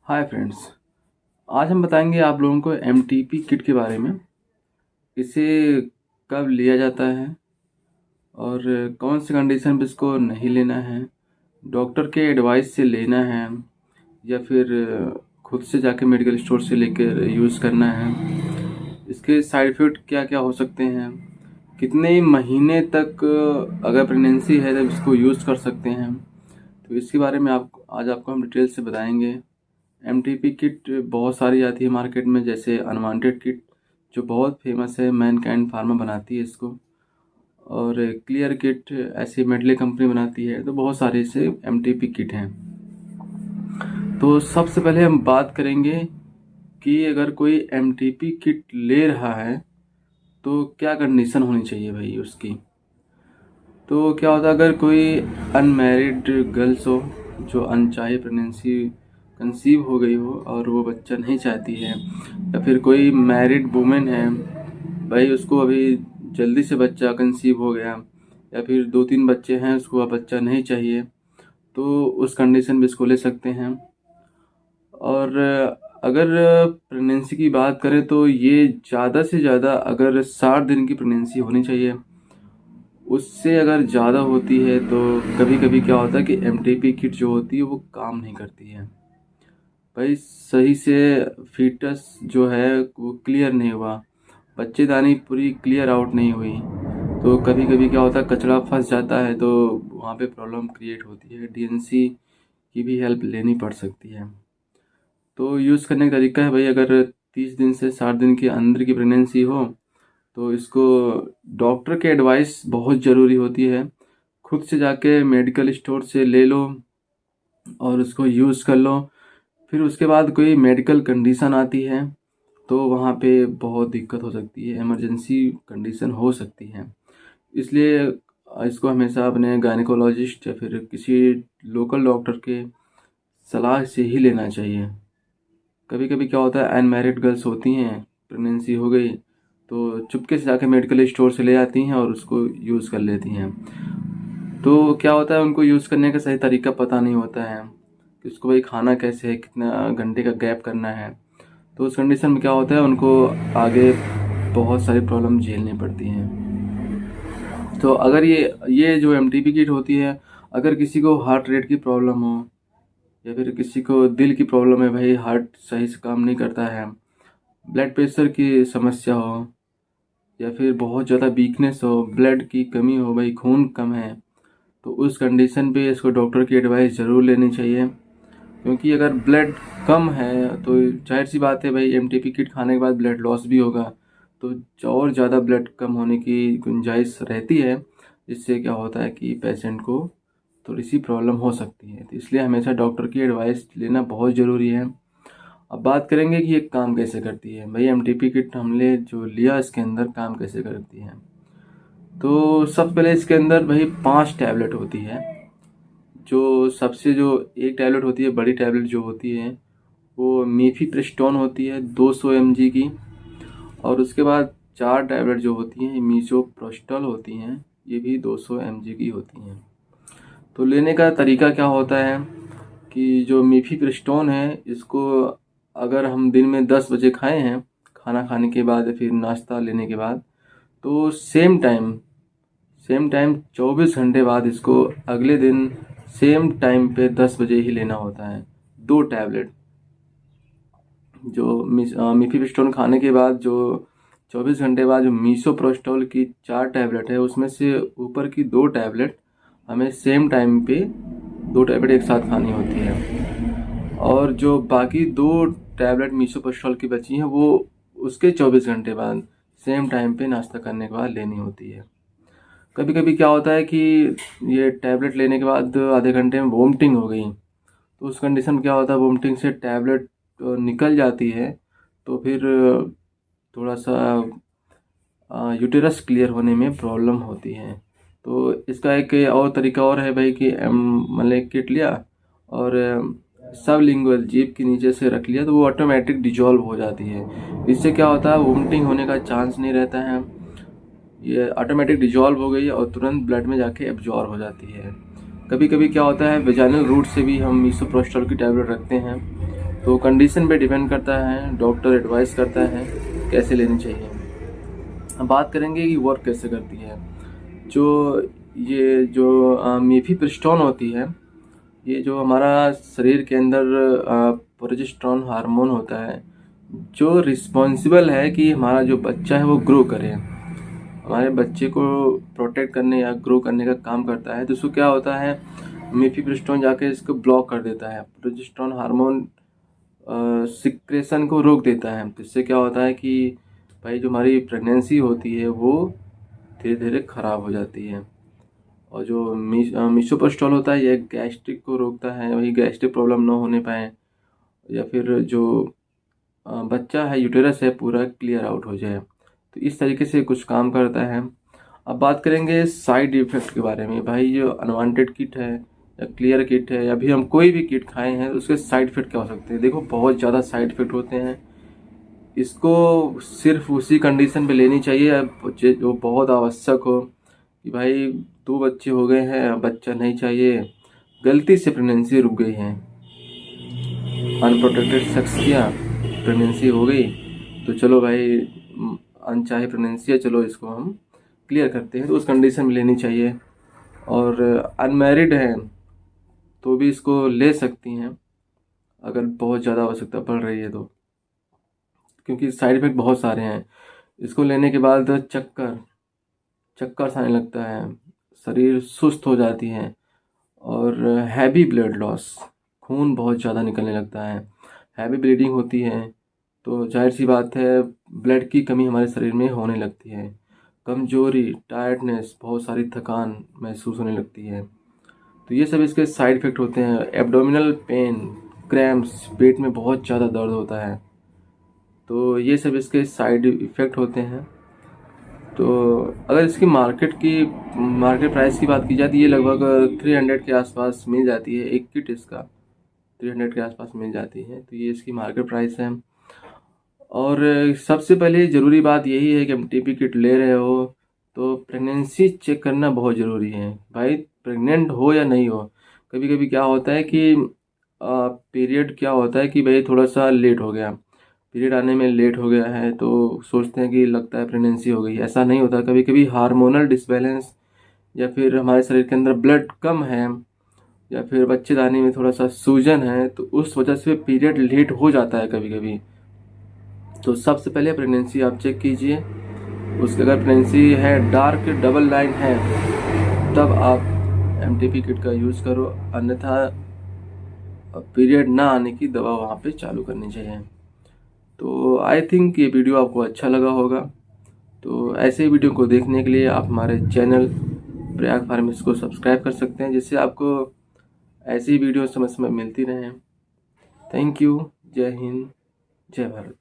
Hi friends. आज हम बताएंगे आप लोगों को एमटीपी किट के बारे में। इसे कब लिया जाता है और कौन सी कंडीशन पे इसको नहीं लेना है, डॉक्टर के एडवाइस से लेना है या फिर खुद से जाके मेडिकल स्टोर से लेकर यूज़ करना है, इसके साइड इफ़ेक्ट क्या क्या हो सकते हैं, कितने महीने तक अगर प्रेगनेंसी है तब इसको यूज़ कर सकते हैं। तो इसके बारे में आज आपको हम डिटेल से बताएंगे। एमटीपी किट बहुत सारी आती है मार्केट में, जैसे अनवांटेड किट जो बहुत फेमस है, मैनकाइंड फार्मा बनाती है इसको, और क्लियर किट ऐसी मेडले कंपनी बनाती है। तो बहुत सारे ऐसे एमटीपी किट हैं। तो सबसे पहले हम बात करेंगे कि अगर कोई एमटीपी किट ले रहा है तो क्या कंडीशन होनी चाहिए भाई उसकी। तो क्या होता है, अगर कोई अनमैरिड गर्ल्स हो जो अनचाही प्रेगनेंसी कंसीव हो गई हो और वो बच्चा नहीं चाहती है, या फिर कोई मैरिड वुमेन है भाई, उसको अभी जल्दी से बच्चा कंसीव हो गया या फिर 2-3 बच्चे हैं, उसको अब बच्चा नहीं चाहिए, तो उस कंडीशन में इसको ले सकते हैं। और अगर प्रेगनेंसी की बात करें तो ये ज़्यादा से ज़्यादा अगर 60 दिन की प्रेगनेंसी होनी चाहिए। उससे अगर ज़्यादा होती है तो कभी कभी क्या होता है कि एमटीपी किट जो होती है वो काम नहीं करती है भाई, सही से फीटस जो है वो क्लियर नहीं हुआ, बच्चेदानी पूरी क्लियर आउट नहीं हुई। तो कभी कभी क्या होता है, कचरा फंस जाता है तो वहाँ पे प्रॉब्लम क्रिएट होती है, डीएनसी की भी हेल्प लेनी पड़ सकती है। तो यूज़ करने का तरीका है भाई, अगर 30 दिन से 60 दिन के अंदर की प्रेगनेंसी हो तो इसको डॉक्टर के एडवाइस बहुत ज़रूरी होती है। खुद से जाके मेडिकल स्टोर से ले लो और उसको यूज़ कर लो। फिर उसके बाद कोई मेडिकल कंडीशन आती है तो वहाँ पे बहुत दिक्कत हो सकती है, इमरजेंसी कंडीशन हो सकती है। इसलिए इसको हमेशा अपने गायनेकोलॉजिस्ट या फिर किसी लोकल डॉक्टर के सलाह से ही लेना चाहिए। कभी कभी क्या होता है, अनमैरिड गर्ल्स होती हैं, प्रेगनेंसी हो गई तो चुपके से जाके मेडिकल स्टोर से ले आती हैं और उसको यूज़ कर लेती हैं। तो क्या होता है, उनको यूज़ करने का सही तरीका पता नहीं होता है कि उसको भाई खाना कैसे है, कितना घंटे का गैप करना है। तो उस कंडीशन में क्या होता है, उनको आगे बहुत सारी प्रॉब्लम झेलनी पड़ती हैं। तो अगर ये जो एमटीपी किट होती है, अगर किसी को हार्ट रेट की प्रॉब्लम हो या फिर किसी को दिल की प्रॉब्लम है भाई, हार्ट सही से काम नहीं करता है, ब्लड प्रेशर की समस्या हो या फिर बहुत ज़्यादा वीकनेस हो, ब्लड की कमी हो भाई, खून कम है, तो उस कंडीशन पे इसको डॉक्टर की एडवाइस ज़रूर लेनी चाहिए। क्योंकि अगर ब्लड कम है तो जाहिर सी बात है भाई, एमटीपी किट खाने के बाद ब्लड लॉस भी होगा, तो और ज़्यादा ब्लड कम होने की गुंजाइश रहती है, जिससे क्या होता है कि पेशेंट को थोड़ी सी प्रॉब्लम हो सकती है। तो इसलिए हमेशा डॉक्टर की एडवाइस लेना बहुत ज़रूरी है। अब बात करेंगे कि ये काम कैसे करती है भाई, एमटीपी किट हमने जो लिया इसके अंदर काम कैसे करती है। तो सबसे पहले इसके अंदर भाई 5 टैबलेट होती है। जो एक टैबलेट होती है, बड़ी टैबलेट जो होती है वो मीफीप्रिस्टोन होती है 200 mg की, और उसके बाद 4 टैबलेट जो होती हैं मीसोप्रोस्टल होती हैं, ये भी 200 mg की होती हैं। तो लेने का तरीका क्या होता है कि जो मीफीप्रिस्टोन है, इसको अगर हम दिन में 10 बजे खाए हैं खाना खाने के बाद या फिर नाश्ता लेने के बाद, तो सेम टाइम 24 घंटे बाद इसको अगले दिन सेम टाइम पे 10 बजे ही लेना होता है। 2 टैबलेट जो मीफीप्रिस्टोन खाने के बाद जो 24 घंटे बाद जो मीसोप्रोस्टोल की 4 टैबलेट है, उसमें से ऊपर की 2 टैबलेट हमें सेम टाइम पे 2 टैबलेट एक साथ खानी होती है, और जो बाकी 2 टैबलेट मीसोप्रोस्टोल की बची हैं वो उसके 24 घंटे बाद सेम टाइम पे नाश्ता करने के बाद लेनी होती है। कभी कभी क्या होता है कि ये टैबलेट लेने के बाद आधे घंटे में वोमिटिंग हो गई, तो उस कंडीशन में क्या होता है, वोमिटिंग से टैबलेट निकल जाती है, तो फिर थोड़ा सा यूटेरस क्लियर होने में प्रॉब्लम होती है। तो इसका एक और तरीका और है भाई कि मतलब किट लिया और सबलिंगुअल जीभ के नीचे से रख लिया तो वो ऑटोमेटिक डिजॉल्व हो जाती है। इससे क्या होता है, वोमिटिंग होने का चांस नहीं रहता है, ये ऑटोमेटिक डिजॉल्व हो गई और तुरंत ब्लड में जाके एब्जॉर्ब हो जाती है। कभी कभी क्या होता है, वेजाइनल रूट से भी हम मीसोप्रोस्टोल की टैबलेट रखते हैं, तो कंडीशन पे डिपेंड करता है, डॉक्टर एडवाइस करता है कैसे लेनी चाहिए। अब बात करेंगे कि वर्क कैसे करती है। जो मीफीप्रिस्टोन होती है, ये जो हमारा शरीर के अंदर प्रोजेस्टेरोन हार्मोन होता है, जो रिस्पॉन्सिबल है कि हमारा जो बच्चा है वो ग्रो करे, हमारे बच्चे को प्रोटेक्ट करने या ग्रो करने का काम करता है। तो उसको क्या होता है, मीफीप्रिस्टोन जाके इसको ब्लॉक कर देता है, प्रोजेस्टेरोन हार्मोन सिक्रेशन को रोक देता है। तो इससे क्या होता है कि भाई जो हमारी प्रेगनेंसी होती है वो धीरे धीरे ख़राब हो जाती है। और जो मीसोप्रोस्टोल होता है ये गैस्ट्रिक को रोकता है, वही गैस्ट्रिक प्रॉब्लम ना होने पाए, या फिर जो बच्चा है यूटेरस है पूरा क्लियर आउट हो जाए। तो इस तरीके से कुछ काम करता है। अब बात करेंगे साइड इफ़ेक्ट के बारे में। भाई जो अनवांटेड किट है या क्लियर किट है या भी हम कोई भी किट खाए हैं तो उसके साइड इफ़ेक्ट क्या हो सकते हैं। देखो बहुत ज़्यादा साइड इफ़ेक्ट होते हैं। इसको सिर्फ उसी कंडीशन पे लेनी चाहिए जो बहुत आवश्यक हो, कि भाई 2 बच्चे हो गए हैं, बच्चा नहीं चाहिए, गलती से प्रेगनेंसी रुक गई है, अनप्रोटेक्टेड सेक्स किया, प्रेगनेंसी हो गई, तो चलो भाई अनचाहे प्रेगनेंसी है, चलो इसको हम क्लियर करते हैं, तो उस कंडीशन में लेनी चाहिए। और अनमैरिड हैं तो भी इसको ले सकती हैं अगर बहुत ज़्यादा आवश्यकता पड़ रही है तो, क्योंकि साइड इफ़ेक्ट बहुत सारे हैं। इसको लेने के बाद चक्कर आने लगता है, शरीर सुस्त हो जाती है, और हैवी ब्लड लॉस, खून बहुत ज़्यादा निकलने लगता है, हैवी ब्लीडिंग होती है। तो जाहिर सी बात है ब्लड की कमी हमारे शरीर में होने लगती है, कमजोरी, टायर्डनेस, बहुत सारी थकान महसूस होने लगती है। तो ये सब इसके साइड इफ़ेक्ट होते हैं। एब्डोमिनल पेन, क्रैम्प्स, पेट में बहुत ज़्यादा दर्द होता है, तो ये सब इसके साइड इफ़ेक्ट होते हैं। तो अगर इसकी मार्केट प्राइस की बात की जाए तो ये लगभग 300 के आसपास मिल जाती है, एक किट इसका 300 के आसपास मिल जाती है। तो ये इसकी मार्केट प्राइस है। और सबसे पहले ज़रूरी बात यही है कि एमटीपी किट ले रहे हो तो प्रेगनेंसी चेक करना बहुत ज़रूरी है। भाई प्रेग्नेंट हो या नहीं हो, कभी कभी क्या होता है कि पीरियड क्या होता है कि भाई थोड़ा सा लेट हो गया, पीरियड आने में लेट हो गया है तो सोचते हैं कि लगता है प्रेगनेंसी हो गई। ऐसा नहीं होता, कभी कभी हार्मोनल डिसबैलेंस या फिर हमारे शरीर के अंदर ब्लड कम है या फिर बच्चेदानी में थोड़ा सा सूजन है, तो उस वजह से पीरियड लेट हो जाता है कभी कभी। तो सबसे पहले प्रेगनेंसी आप चेक कीजिए। उसके अगर प्रेगनेंसी है, डार्क डबल लाइन है, तब आप एमटीपी किट का यूज़ करो, अन्यथा पीरियड ना आने की दवा वहाँ पे चालू करनी चाहिए। तो आई थिंक ये वीडियो आपको अच्छा लगा होगा। तो ऐसे वीडियो को देखने के लिए आप हमारे चैनल प्रयाग फार्मेसी को सब्सक्राइब कर सकते हैं, जिससे आपको ऐसी वीडियो समय समय मिलती रहें। Thank you. जय हिंद, जय भारत।